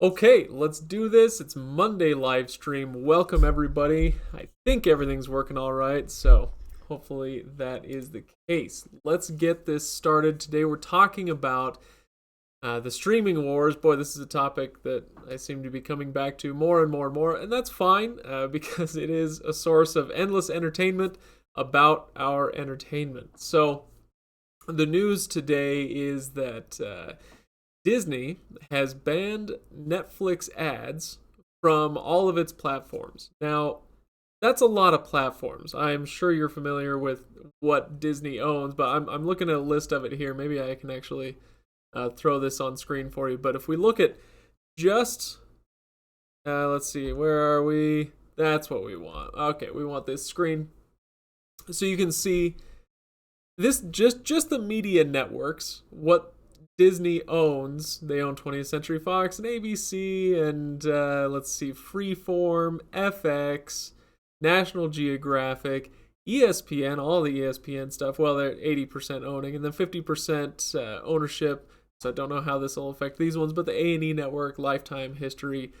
Okay, let's do this. It's Monday live stream. Welcome everybody. I think everything's working all right, so hopefully that is the case. Let's get this started. Today we're talking about the streaming wars. Boy, this is a topic that I seem to be coming back to more and more and more, and that's fine because it is a source of endless entertainment about our entertainment. So the news today is that Disney has banned Netflix ads from all of its platforms. Now, that's a lot of platforms. I'm sure you're familiar with what Disney owns, but I'm looking at a list of it here. Maybe I can actually throw this on screen for you. But if we look at just, let's see, where are we? That's what we want. Okay, we want this screen. So you can see this just the media networks, what Disney owns. They own 20th Century Fox and ABC and let's see, Freeform, FX, National Geographic, ESPN, all the ESPN stuff. Well, they're 80% owning, and then 50% ownership. So I don't know how this will affect these ones, but the A&E network, Lifetime, History,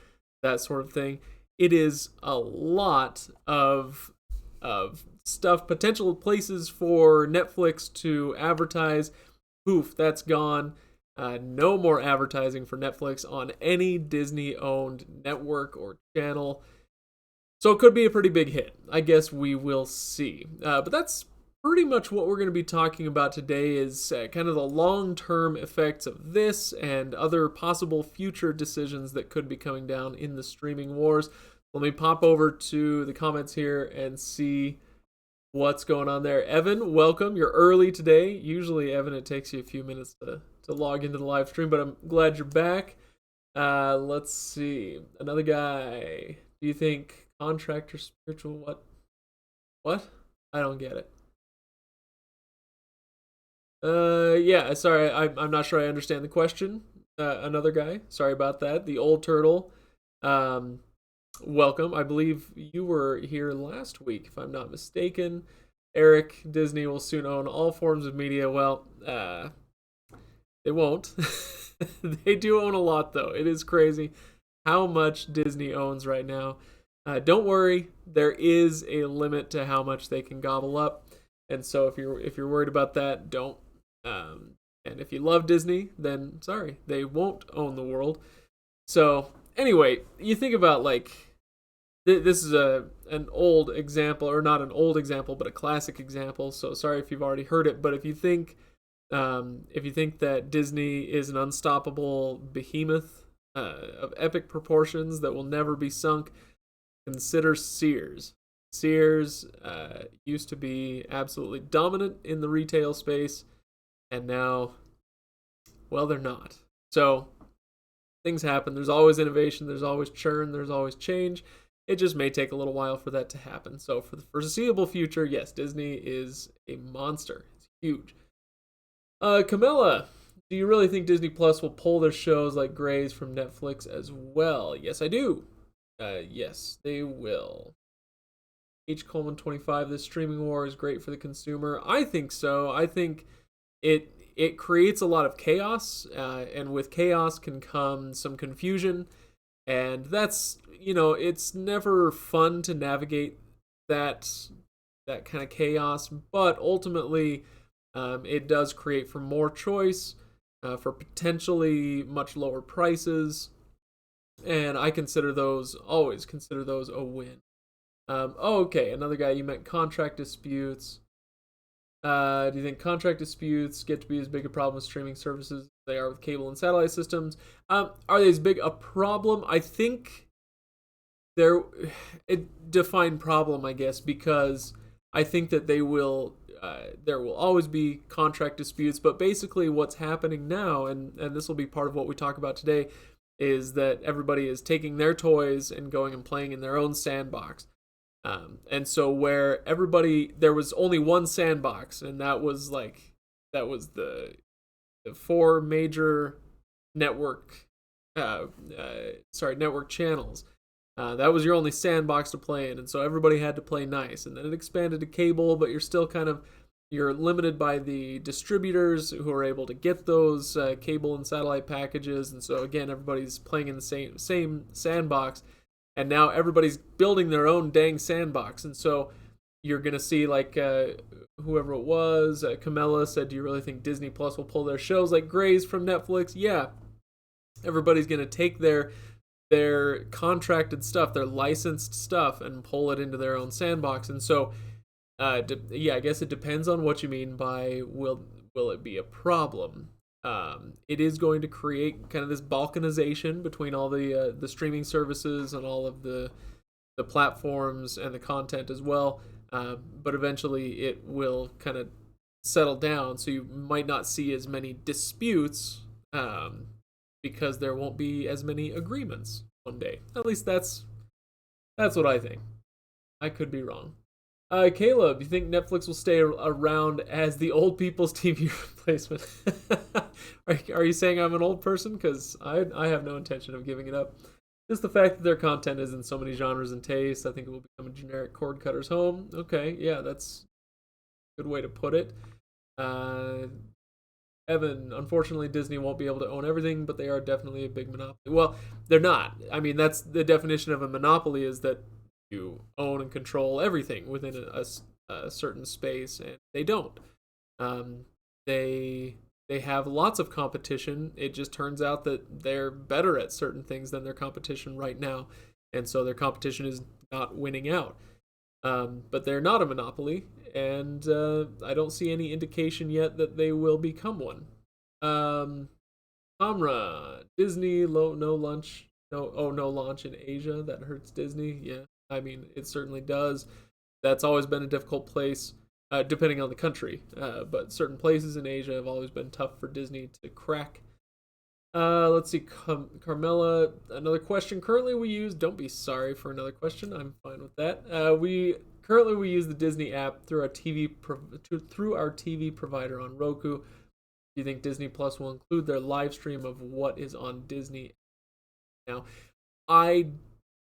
that sort of thing. It is a lot of stuff, potential places for Netflix to advertise. Poof, that's gone. No more advertising for Netflix on any Disney-owned network or channel. So it could be a pretty big hit. I guess we will see. But that's pretty much what we're going to be talking about today is kind of the long-term effects of this and other possible future decisions that could be coming down in the streaming wars. Let me pop over to the comments here and see what's going on there. Evan, welcome. You're early today. Usually, Evan, it takes you a few minutes to log into the live stream, but I'm glad you're back. Let's see. Another guy. Do you think contract or spiritual what? What? I don't get it. Yeah, sorry. I'm not sure I understand the question. Another guy. Sorry about that. The old turtle. Um, welcome. I believe you were here last week, if I'm not mistaken. Eric, Disney will soon own all forms of media. Well, they won't. They do own a lot, though. It is crazy how much Disney owns right now. Don't worry, there is a limit to how much they can gobble up, and so if you're worried about that, don't. And if you love Disney, then sorry, they won't own the world. So anyway, you think about like this is an old example, or not an old example, but a classic example. So sorry if you've already heard it, but if you think that Disney is an unstoppable behemoth of epic proportions that will never be sunk, consider Sears. Sears used to be absolutely dominant in the retail space, and now, well, they're not. So things happen. There's always innovation. There's always churn. There's always change. It just may take a little while for that to happen. So for the foreseeable future, yes, Disney is a monster. It's huge. Camilla, do you really think Disney Plus will pull their shows like Grey's from Netflix as well? Yes, I do. Yes, they will. H. Coleman 25. This streaming war is great for the consumer. I think so. I think it creates a lot of chaos, and with chaos can come some confusion, and that's it's never fun to navigate that kind of chaos, but ultimately it does create for more choice, for potentially much lower prices, and I always consider those a win. Okay, another guy, you meant contract disputes. Do you think contract disputes get to be as big a problem with streaming services as they are with cable and satellite systems? Are they as big a problem? I think they're a defined problem, I guess, because I think that there will always be contract disputes, but basically what's happening now, and this will be part of what we talk about today, is that everybody is taking their toys and going and playing in their own sandbox. And so where there was only one sandbox, and that was the four major network, network channels. That was your only sandbox to play in, and so everybody had to play nice. And then it expanded to cable, but you're still kind of you're limited by the distributors who are able to get those cable and satellite packages, and so again, everybody's playing in the same sandbox, and now everybody's building their own dang sandbox, and so you're gonna see like whoever it was, Camilla said, "Do you really think Disney Plus will pull their shows like Grey's from Netflix?" Yeah, everybody's gonna take their contracted stuff, their licensed stuff, and pull it into their own sandbox, and so yeah, I guess it depends on what you mean by will it be a problem. It is going to create kind of this balkanization between all the streaming services and all of the platforms and the content as well. But eventually, it will kind of settle down, so you might not see as many disputes because there won't be as many agreements one day. At least that's what I think. I could be wrong. Caleb, you think Netflix will stay around as the old people's TV replacement? Are you saying I'm an old person? Because I have no intention of giving it up. Just the fact that their content is in so many genres and tastes, I think it will become a generic cord cutter's home. Okay, yeah, that's a good way to put it. Evan, unfortunately, Disney won't be able to own everything, but they are definitely a big monopoly. Well, they're not. I mean, that's the definition of a monopoly, is that you own and control everything within a certain space, and they don't. They have lots of competition. It just turns out that they're better at certain things than their competition right now, and so their competition is not winning out. But they're not a monopoly, and I don't see any indication yet that they will become one. Amra, Disney no launch in Asia. That hurts Disney. Yeah, I mean, it certainly does. That's always been a difficult place, depending on the country. But certain places in Asia have always been tough for Disney to crack. Let's see, Carmela, another question. Currently we use, don't be sorry for another question, I'm fine with that. We use the Disney app through our TV provider on Roku. Do you think Disney Plus will include their live stream of what is on Disney now? I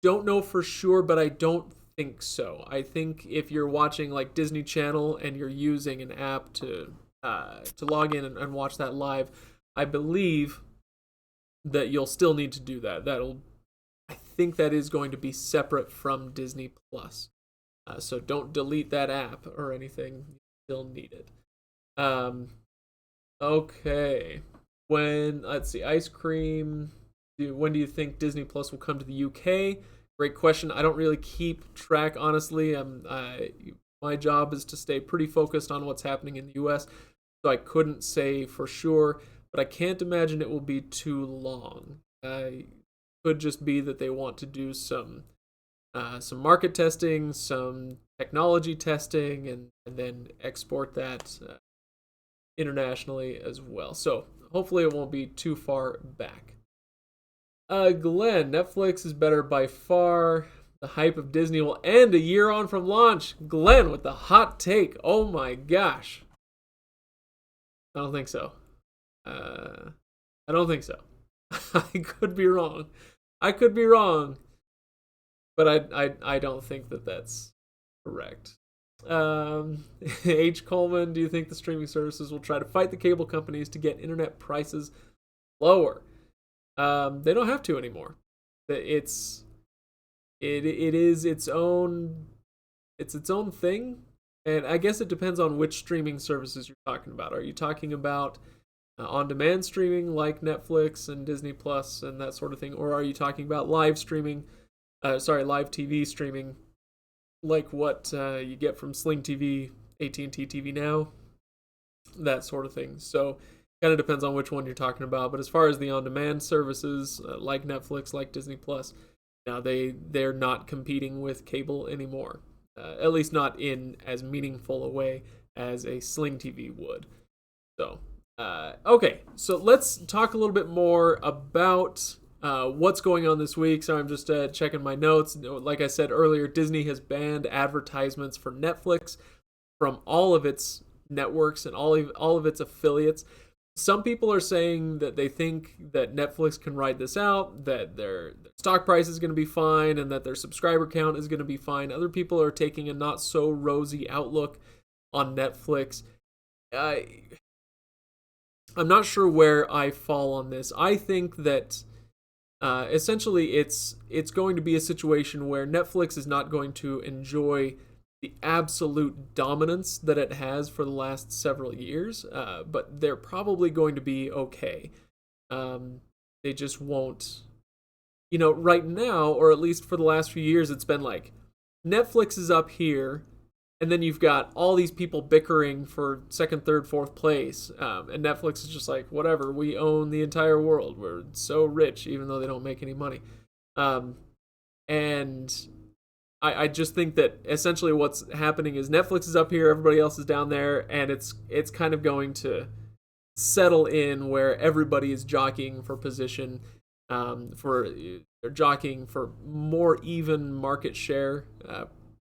don't know for sure, but I don't think so. I think if you're watching like Disney Channel and you're using an app to log in and watch that live, I believe that you'll still need to do that. I think that is going to be separate from Disney Plus. So don't delete that app or anything. You still need it. Okay. Let's see, ice cream. When do you think Disney Plus will come to the UK? Great question. I don't really keep track, honestly. My job is to stay pretty focused on what's happening in the US, so I couldn't say for sure, but I can't imagine it will be too long. Could just be that they want to do some market testing, some technology testing, and then export that internationally as well. So hopefully it won't be too far back. Glenn, Netflix is better by far. The hype of Disney will end a year on from launch. Glenn with the hot take. Oh my gosh. I don't think so. I don't think so. I could be wrong. But I don't think that that's correct. H. Coleman, do you think the streaming services will try to fight the cable companies to get internet prices lower? They don't have to anymore. It is its own thing, and I guess it depends on which streaming services you're talking about. Are you talking about on-demand streaming like Netflix and Disney Plus and that sort of thing, or are you talking about live TV streaming like what you get from Sling TV, AT&T TV Now, that sort of thing? So kind of depends on which one you're talking about. But as far as the on-demand services like Netflix, like Disney Plus, now they're not competing with cable anymore, at least not in as meaningful a way as a Sling TV would. So okay, so let's talk a little bit more about what's going on this week. So I'm just checking my notes. Like I said earlier, Disney has banned advertisements for Netflix from all of its networks and all of its affiliates. Some people are saying that they think that Netflix can ride this out, that their stock price is going to be fine, and that their subscriber count is going to be fine. Other people are taking a not so rosy outlook on Netflix. I'm not sure where I fall on this. I think that essentially it's going to be a situation where Netflix is not going to enjoy the absolute dominance that it has for the last several years, but they're probably going to be okay. They just won't. Right now, or at least for the last few years, it's been like Netflix is up here, and then you've got all these people bickering for second, third, fourth place, and Netflix is just like, whatever, we own the entire world. We're so rich, even though they don't make any money. And I just think that essentially what's happening is Netflix is up here, everybody else is down there, and it's kind of going to settle in where everybody is jockeying for position, they're jockeying for more even market share,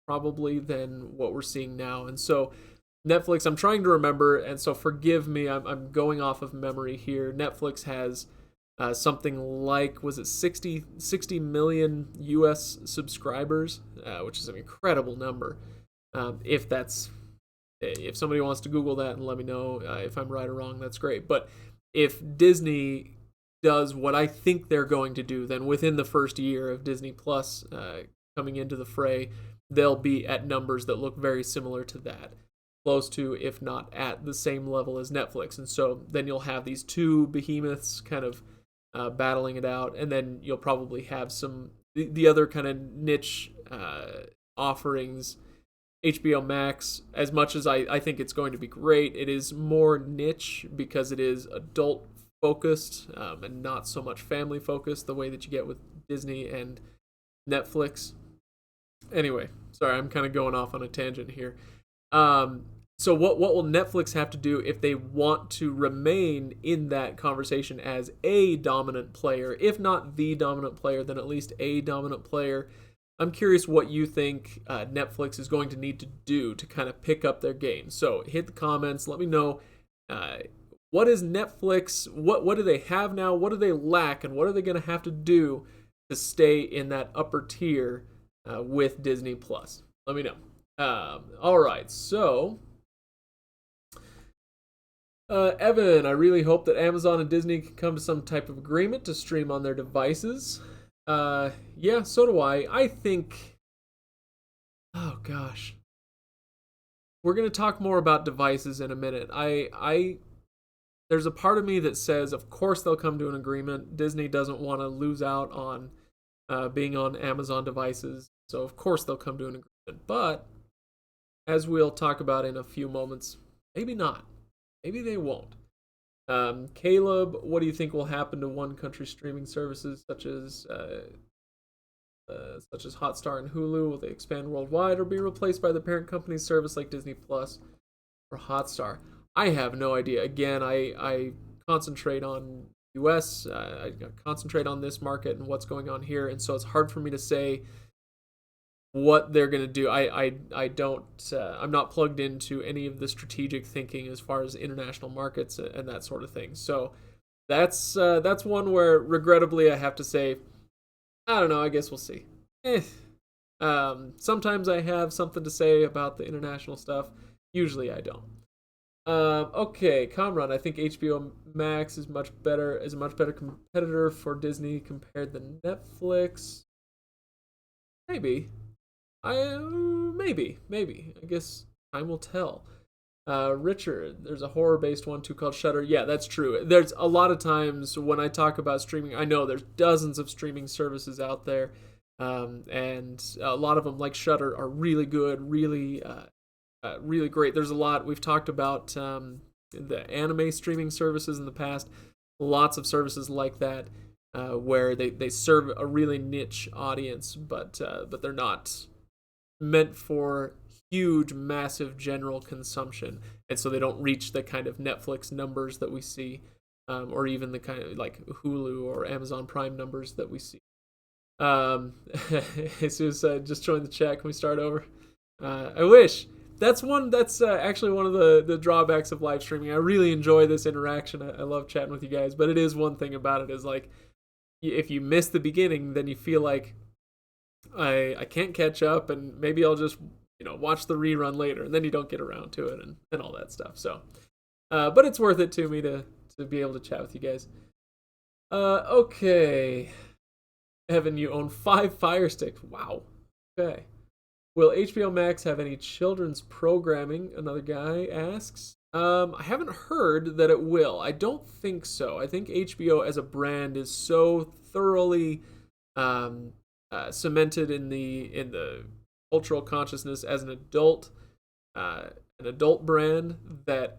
probably, than what we're seeing now. And so Netflix, I'm trying to remember, and so forgive me, I'm going off of memory here. Netflix has something like, was it 60 million US subscribers, which is an incredible number. If somebody wants to Google that and let me know if I'm right or wrong, that's great. But if Disney does what I think they're going to do, then within the first year of Disney Plus coming into the fray, they'll be at numbers that look very similar to that, close to, if not at the same level as Netflix. And so then you'll have these two behemoths kind of battling it out, and then you'll probably have the other kind of niche offerings. HBO Max, as much as I think it's going to be great, it is more niche because it is adult focused and not so much family focused the way that you get with Disney and Netflix. Anyway, sorry, I'm kind of going off on a tangent here. So what will Netflix have to do if they want to remain in that conversation as a dominant player? If not the dominant player, then at least a dominant player. I'm curious what you think Netflix is going to need to do to kind of pick up their game. So hit the comments. Let me know what is Netflix, what do they have now, what do they lack, and what are they going to have to do to stay in that upper tier with Disney Plus? Let me know. All right, so Evan, I really hope that Amazon and Disney can come to some type of agreement to stream on their devices. Yeah, so do I. I think, oh gosh, we're going to talk more about devices in a minute. There's a part of me that says, of course they'll come to an agreement. Disney doesn't want to lose out on being on Amazon devices, so of course they'll come to an agreement. But as we'll talk about in a few moments, maybe not. Maybe they won't. Caleb, what do you think will happen to one country streaming services such as Hotstar and Hulu? Will they expand worldwide or be replaced by the parent company's service like Disney Plus or Hotstar? I have no idea. Again, I concentrate on US, I concentrate on this market and what's going on here, and so it's hard for me to say what they're going to do. I don't, I'm not plugged into any of the strategic thinking as far as international markets and that sort of thing. So that's one where regrettably I have to say, I don't know, I guess we'll see. Sometimes I have something to say about the international stuff. Usually I don't. Okay, Comrade, I think HBO Max is a much better competitor for Disney compared to Netflix. Maybe. Maybe. I guess time will tell. Richard, there's a horror-based one too called Shudder. Yeah, that's true. There's a lot of times when I talk about streaming, I know there's dozens of streaming services out there, and a lot of them, like Shudder, are really good, really great. There's a lot. We've talked about the anime streaming services in the past. Lots of services like that where they serve a really niche audience, but they're not meant for huge, massive general consumption, and so they don't reach the kind of Netflix numbers that we see, or even the kind of like Hulu or Amazon Prime numbers that we see. Jesus just joined the chat. Can we start over? I wish. That's actually one of the drawbacks of live streaming. I really enjoy this interaction. I love chatting with you guys, but it is one thing about it is like, if you miss the beginning, then you feel like I can't catch up, and maybe I'll just watch the rerun later, and then you don't get around to it and all that stuff. So, but it's worth it to me to be able to chat with you guys. Okay. Evan, you own 5 Fire Sticks. Wow. Okay. Will HBO Max have any children's programming? Another guy asks. I haven't heard that it will. I don't think so. I think HBO as a brand is so thoroughly cemented in the cultural consciousness as an adult brand that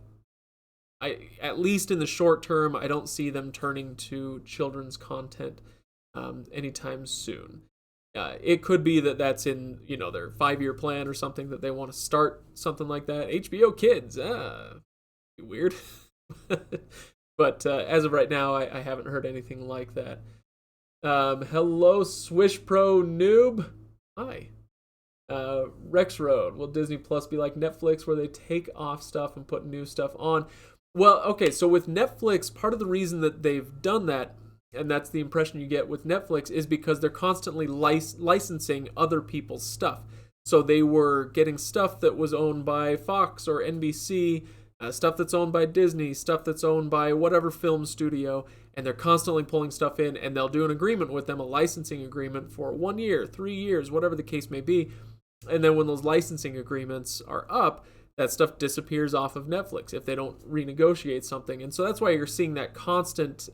at least in the short term, I don't see them turning to children's content anytime soon. It could be that that's in their 5-year plan or something, that they want to start something like that. HBO Kids, weird. But as of right now, I haven't heard anything like that. Hello, Swish Pro Noob. Hi. Rex Road. Will Disney Plus be like Netflix, where they take off stuff and put new stuff on? Well, okay, so with Netflix, part of the reason that they've done that, and that's the impression you get with Netflix, is because they're constantly licensing other people's stuff. So they were getting stuff that was owned by Fox or NBC, stuff that's owned by Disney, stuff that's owned by whatever film studio, and they're constantly pulling stuff in, and they'll do an agreement with them, a licensing agreement for 1 year, 3 years, whatever the case may be. And then when those licensing agreements are up, that stuff disappears off of Netflix if they don't renegotiate something. And so that's why you're seeing that constant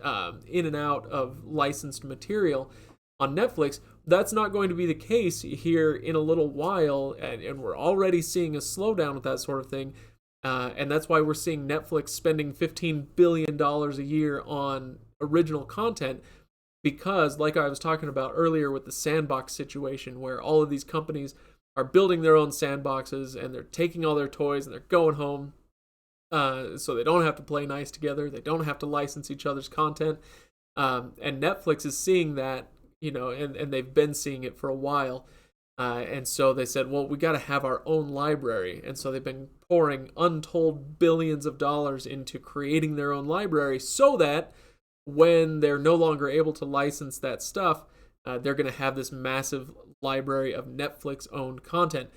in and out of licensed material on Netflix. That's not going to be the case here in a little while, and we're already seeing a slowdown with that sort of thing. And that's why we're seeing Netflix spending $15 billion a year on original content, because, like I was talking about earlier with the sandbox situation, where all of these companies are building their own sandboxes, and they're taking all their toys and they're going home, so they don't have to play nice together, they don't have to license each other's content, and Netflix is seeing that, and they've been seeing it for a while, and so they said, well, we got to have our own library, and so they've been pouring untold billions of dollars into creating their own library, so that when they're no longer able to license that stuff, they're going to have this massive library of Netflix-owned content.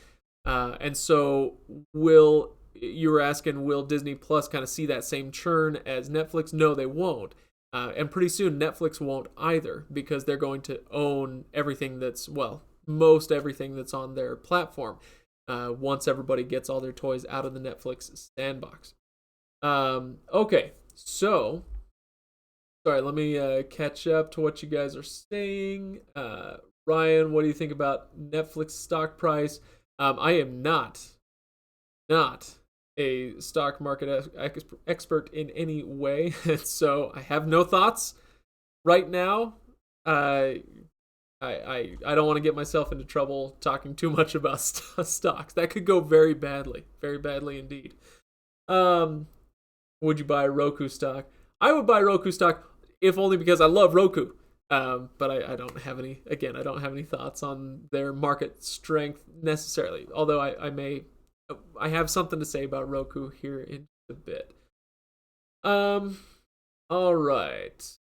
And so you were asking, will Disney Plus kind of see that same churn as Netflix? No, they won't. And pretty soon Netflix won't either, because they're going to own everything most everything that's on their platform, once everybody gets all their toys out of the Netflix sandbox. Okay, so sorry, let me catch up to what you guys are saying. Ryan, what do you think about Netflix stock price? I am not a stock market expert in any way, so I have no thoughts right now. I don't want to get myself into trouble talking too much about stocks. That could go very badly indeed. Would you buy Roku stock? I would buy Roku stock, if only because I love Roku. But I don't have any thoughts on their market strength necessarily. Although I have something to say about Roku here in a bit. All right.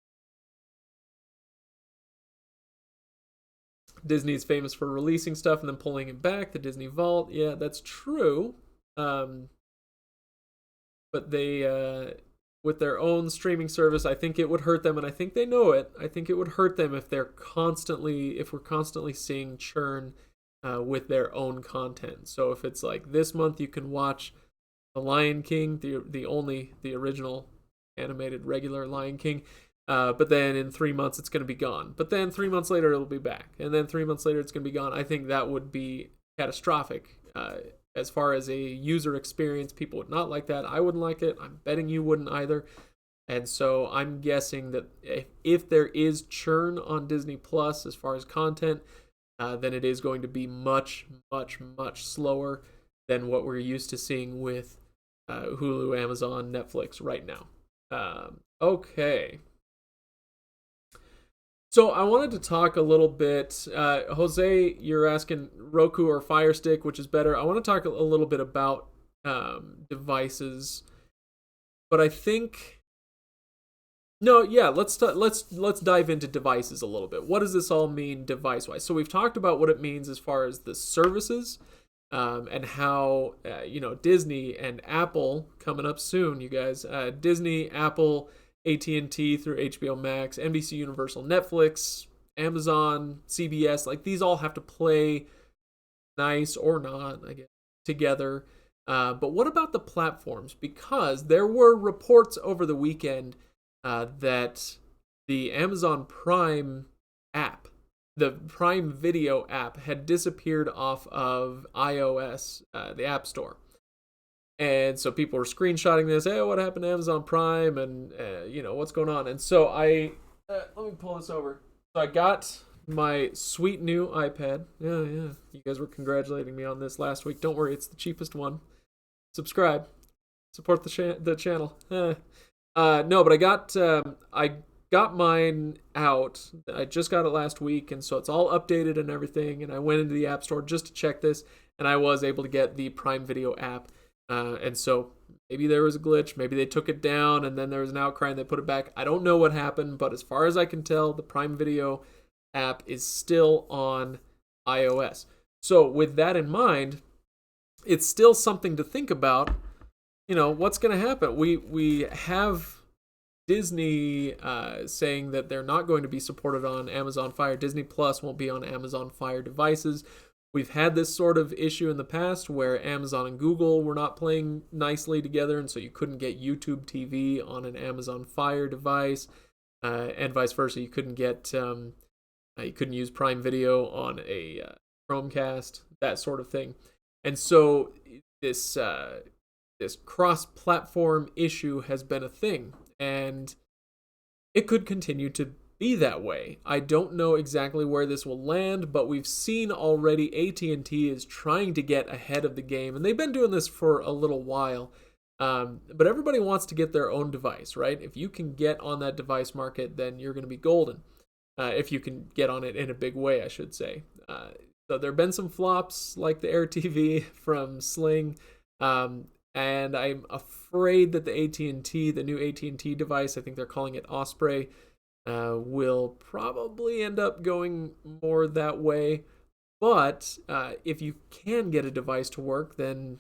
Disney's famous for releasing stuff and then pulling it back. The Disney Vault, yeah, that's true. But they with their own streaming service, I think it would hurt them, and I think they know it. I think it would hurt them if we're constantly seeing churn with their own content. So if it's like this month you can watch The Lion King, the original animated regular Lion King, but then in 3 months it's going to be gone. But then 3 months later it'll be back, and then 3 months later it's going to be gone. I think that would be catastrophic. As far as a user experience, people would not like that. I wouldn't like it. I'm betting you wouldn't either. And so I'm guessing that if there is churn on Disney Plus as far as content, then it is going to be much, much, much slower than what we're used to seeing with Hulu, Amazon, Netflix right now. Okay. So I wanted to talk a little bit, Jose, you're asking Roku or Fire Stick, which is better. I want to talk a little bit about devices, but I think let's dive into devices a little bit. What does this all mean device-wise? So we've talked about what it means as far as the services, and how Disney and Apple coming up soon, you guys. Disney, Apple, AT&T through HBO Max, NBC Universal, Netflix, Amazon, CBS, like these all have to play nice or not, I guess, together. But what about the platforms? Because there were reports over the weekend that the Amazon Prime app, the Prime Video app, had disappeared off of iOS, the App Store. And so people were screenshotting this. Hey, what happened to Amazon Prime? And what's going on? And so let me pull this over. So I got my sweet new iPad. Yeah. You guys were congratulating me on this last week. Don't worry, it's the cheapest one. Subscribe, support the channel. No, but I got mine out. I just got it last week, and so it's all updated and everything. And I went into the App Store just to check this, and I was able to get the Prime Video app. And so maybe there was a glitch. Maybe they took it down, and then there was an outcry, and they put it back. I don't know what happened, but as far as I can tell, the Prime Video app is still on iOS. So with that in mind, it's still something to think about. What's going to happen? We have Disney saying that they're not going to be supported on Amazon Fire. Disney Plus won't be on Amazon Fire devices. We've had this sort of issue in the past where Amazon and Google were not playing nicely together, and so you couldn't get YouTube TV on an Amazon Fire device, and vice versa. You couldn't use Prime Video on a Chromecast, that sort of thing. And so this cross-platform issue has been a thing, and it could continue to be that way. I don't know exactly where this will land, but we've seen already AT&T is trying to get ahead of the game, and they've been doing this for a little while. But everybody wants to get their own device, right? If you can get on that device market, then you're going to be golden. If you can get on it in a big way, I should say. So there have been some flops like the Air TV from Sling, and I'm afraid that the new AT&T device, I think they're calling it Osprey, will probably end up going more that way. But if you can get a device to work, then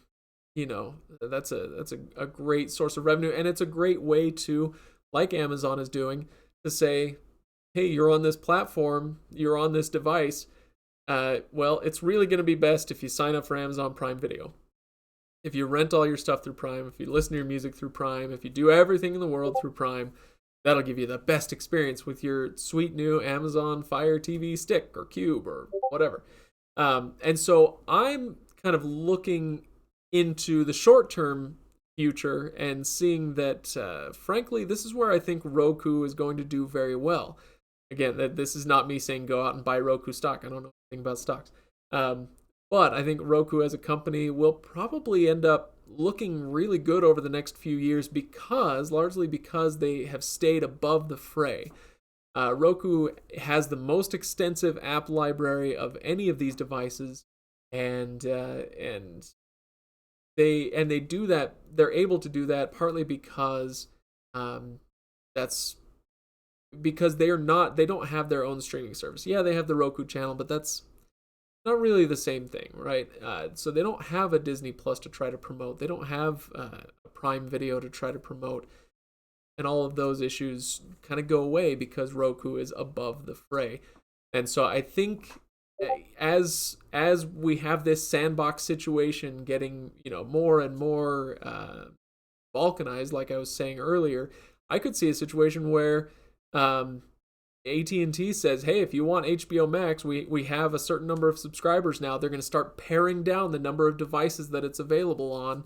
that's a great source of revenue, and it's a great way to, like Amazon is doing, to say, hey, you're on this platform, you're on this device. Well, it's really going to be best if you sign up for Amazon Prime Video. If you rent all your stuff through Prime, if you listen to your music through Prime, if you do everything in the world through Prime, that'll give you the best experience with your sweet new Amazon Fire TV stick or cube or whatever. And so I'm kind of looking into the short-term future and seeing that, frankly, this is where I think Roku is going to do very well. Again, this is not me saying go out and buy Roku stock. I don't know anything about stocks. But I think Roku as a company will probably end up looking really good over the next few years largely because they have stayed above the fray. Roku has the most extensive app library of any of these devices, and they do that. They're able to do that partly because that's because they don't have their own streaming service. Yeah, they have the Roku channel, but that's not really the same thing, right? So they don't have a Disney Plus to try to promote. They don't have a Prime Video to try to promote. And all of those issues kind of go away because Roku is above the fray. And so I think as we have this sandbox situation getting, more and more balkanized, like I was saying earlier, I could see a situation where AT&T says, hey, if you want HBO Max, we have a certain number of subscribers now. They're going to start paring down the number of devices that it's available on.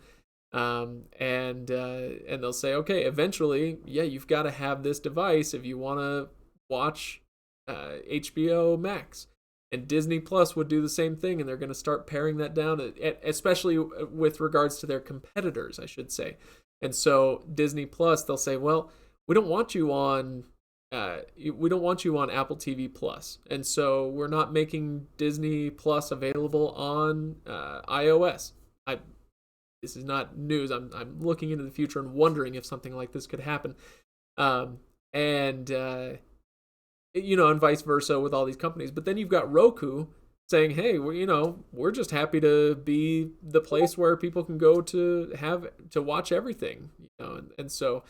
And they'll say, okay, eventually, yeah, you've got to have this device if you want to watch HBO Max. And Disney Plus would do the same thing, and they're going to start paring that down, especially with regards to their competitors, I should say. And so Disney Plus, they'll say, well, we don't want you on Apple TV Plus, and so we're not making Disney Plus available on iOS. This is not news. I'm looking into the future and wondering if something like this could happen, and vice versa with all these companies. But then you've got Roku, saying, hey, we're just happy to be the place where people can go to watch everything, and so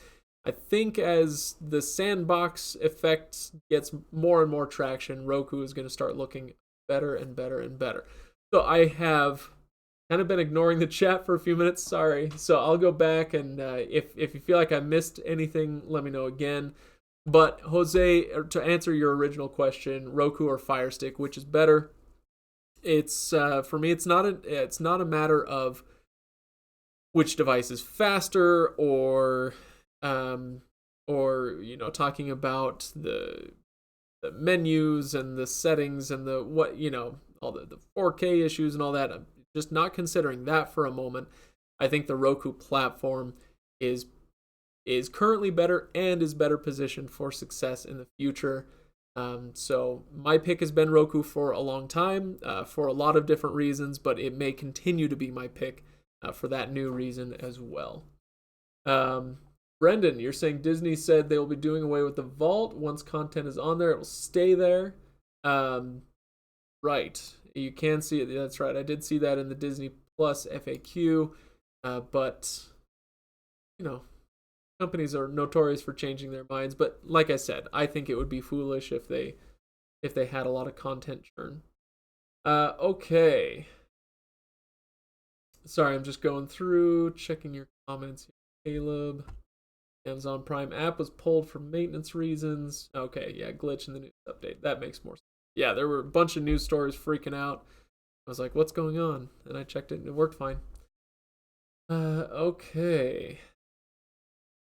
I think as the sandbox effect gets more and more traction, Roku is going to start looking better and better and better. So I have kind of been ignoring the chat for a few minutes. Sorry. So I'll go back, and if you feel like I missed anything, let me know again. But Jose, to answer your original question, Roku or Fire Stick, which is better? It's for me. It's not a matter of which device is faster, um, or talking about the menus and the settings and the what all the 4K issues and all that. I'm just not considering that for a moment. I think the Roku platform is currently better and is better positioned for success in the future. So my pick has been Roku for a long time, for a lot of different reasons, but it may continue to be my pick for that new reason as well. Um, Brendan, you're saying Disney said they will be doing away with the vault once content is on there. It will stay there. Um, right. You can see it. That's right. I did see that in the Disney Plus FAQ. But, you know, companies are notorious for changing their minds. But like I said, I think it would be foolish if they had a lot of content churn. Okay. Sorry, I'm just going through, checking your comments here, Caleb. Amazon Prime app was pulled for maintenance reasons. Okay, yeah, glitch in the news update. That makes more sense. Yeah, there were a bunch of news stories freaking out. I was like, what's going on? And I checked it and it worked fine. Okay.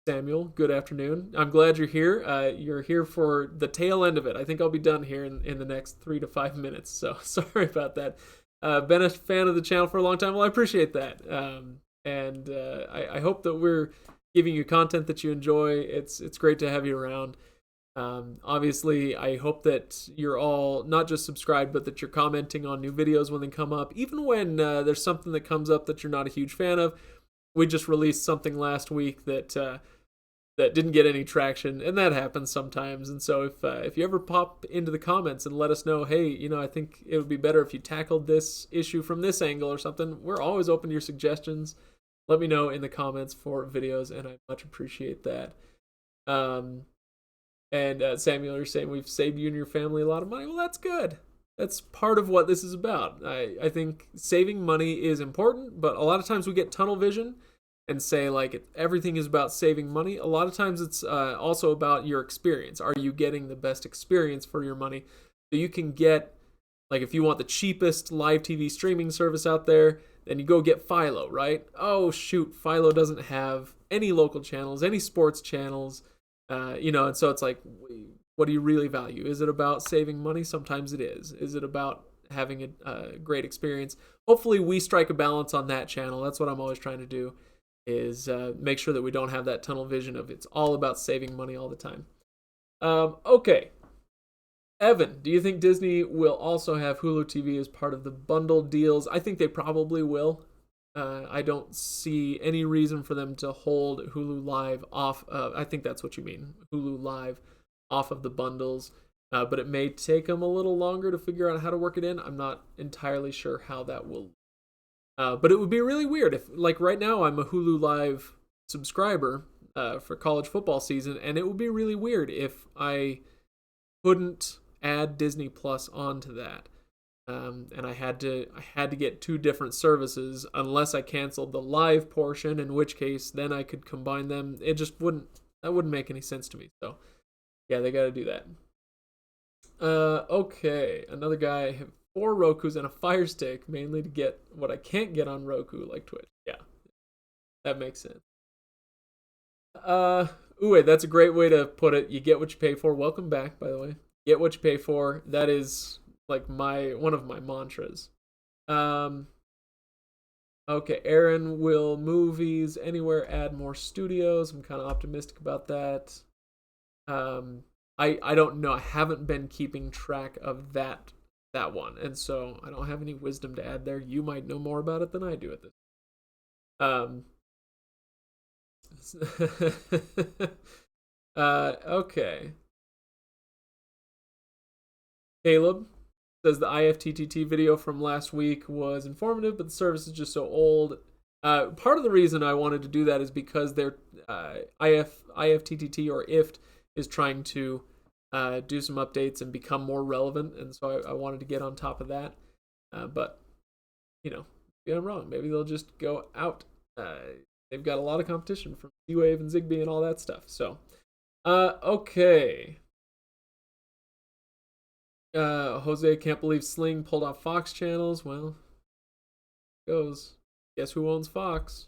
Samuel, good afternoon. I'm glad you're here. You're here for the tail end of it. I think I'll be done here in the next 3 to 5 minutes. So sorry about that. Been a fan of the channel for a long time. Well, I appreciate that. And I hope that we're giving you content that you enjoy. It's great to have you around. Obviously, I hope that you're all not just subscribed, but that you're commenting on new videos when they come up. Even when there's something that comes up that you're not a huge fan of. We just released something last week that didn't get any traction, and that happens sometimes. And so if you ever pop into the comments and let us know, hey, I think it would be better if you tackled this issue from this angle or something, we're always open to your suggestions. Let me know in the comments for videos, and I much appreciate that. And Samuel, you're saying we've saved you and your family a lot of money. Well, that's good. That's part of what this is about. I think saving money is important, but a lot of times we get tunnel vision and say like everything is about saving money. A lot of times it's also about your experience. Are you getting the best experience for your money? So you can get, like, if you want the cheapest live TV streaming service out there, then you go get Philo, right? Oh shoot, Philo doesn't have any local channels, any sports channels, and so it's like, what do you really value? Is it about saving money? Sometimes it is. Is it about having a great experience? Hopefully we strike a balance on that channel. That's what I'm always trying to do, is make sure that we don't have that tunnel vision of it's all about saving money all the time. Okay. Evan, do you think Disney will also have Hulu TV as part of the bundle deals? I think they probably will. I don't see any reason for them to hold Hulu Live off. I think that's what you mean, Hulu Live off of the bundles. But it may take them a little longer to figure out how to work it in. I'm not entirely sure how that will. But it would be really weird if, like, right now I'm a Hulu Live subscriber for college football season, and it would be really weird if I couldn't add Disney Plus onto that. And I had to get two different services unless I canceled the live portion, in which case then I could combine them. It just wouldn't make any sense to me. So yeah, they got to do that. Okay, another guy. I have 4 Rokus and a Fire Stick, mainly to get what I can't get on Roku, like Twitch. Yeah, that makes sense. Ooh, that's a great way to put it. You get what you pay for. Welcome back, by the way. Get what you pay for. That is like one of my mantras. Okay, Aaron, will movies anywhere add more studios? I'm kind of optimistic about that. I don't know. I haven't been keeping track of that one, and so I don't have any wisdom to add there. You might know more about it than I do at this. Okay. Caleb Says the IFTTT video from last week was informative, but the service is just so old. Part of the reason I wanted to do that is because their IFTTT or IFT is trying to do some updates and become more relevant, and so I wanted to get on top of that. But maybe I'm wrong. Maybe they'll just go out. They've got a lot of competition from Z-Wave and Zigbee and all that stuff. So, okay. Jose can't believe Sling pulled off Fox channels. Well, goes. Guess who owns Fox?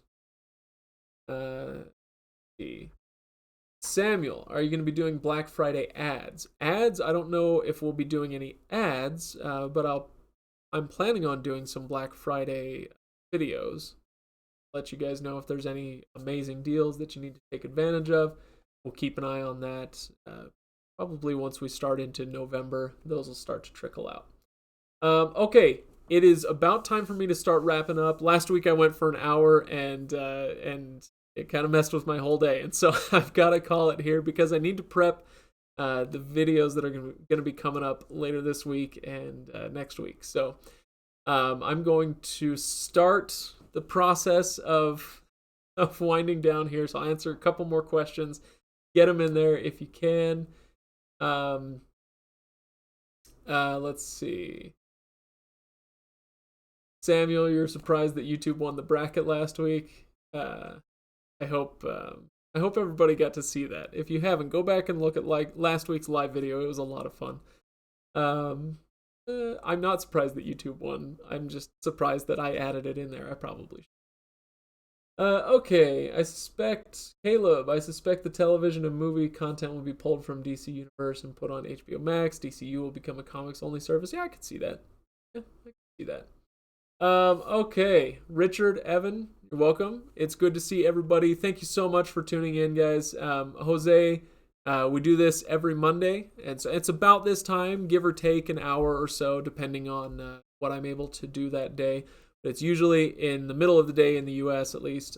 Samuel, are you going to be doing Black Friday ads? Ads? I don't know if we'll be doing any ads, but I'm planning on doing some Black Friday videos. Let you guys know if there's any amazing deals that you need to take advantage of. We'll keep an eye on that. Probably once we start into November, those will start to trickle out. Okay, it is about time for me to start wrapping up. Last week I went for an hour and it kind of messed with my whole day, and so I've got to call it here because I need to prep the videos that are going to be coming up later this week and next week. So I'm going to start the process of winding down here. So I'll answer a couple more questions. Get them in there if you can. Let's see. Samuel, you're surprised that YouTube won the bracket last week. I hope everybody got to see that. If you haven't, go back and look at last week's live video. It was a lot of fun. I'm not surprised that YouTube won. I'm just surprised that I added it in there. I probably should. Okay, I suspect the television and movie content will be pulled from DC Universe and put on HBO Max. DCU will become a comics-only service. Yeah, I could see that. Yeah, I could see that. Okay, Richard, Evan, you're welcome. It's good to see everybody. Thank you so much for tuning in, guys. Jose, we do this every Monday, and so it's about this time, give or take an hour or so, depending on what I'm able to do that day. But it's usually in the middle of the day in the U.S., at least,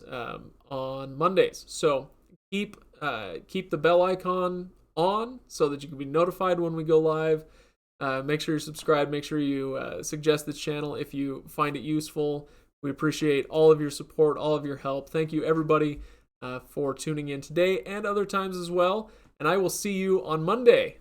on Mondays. So keep the bell icon on so that you can be notified when we go live. Make sure you're subscribed. Make sure you suggest this channel if you find it useful. We appreciate all of your support, all of your help. Thank you, everybody, for tuning in today and other times as well. And I will see you on Monday.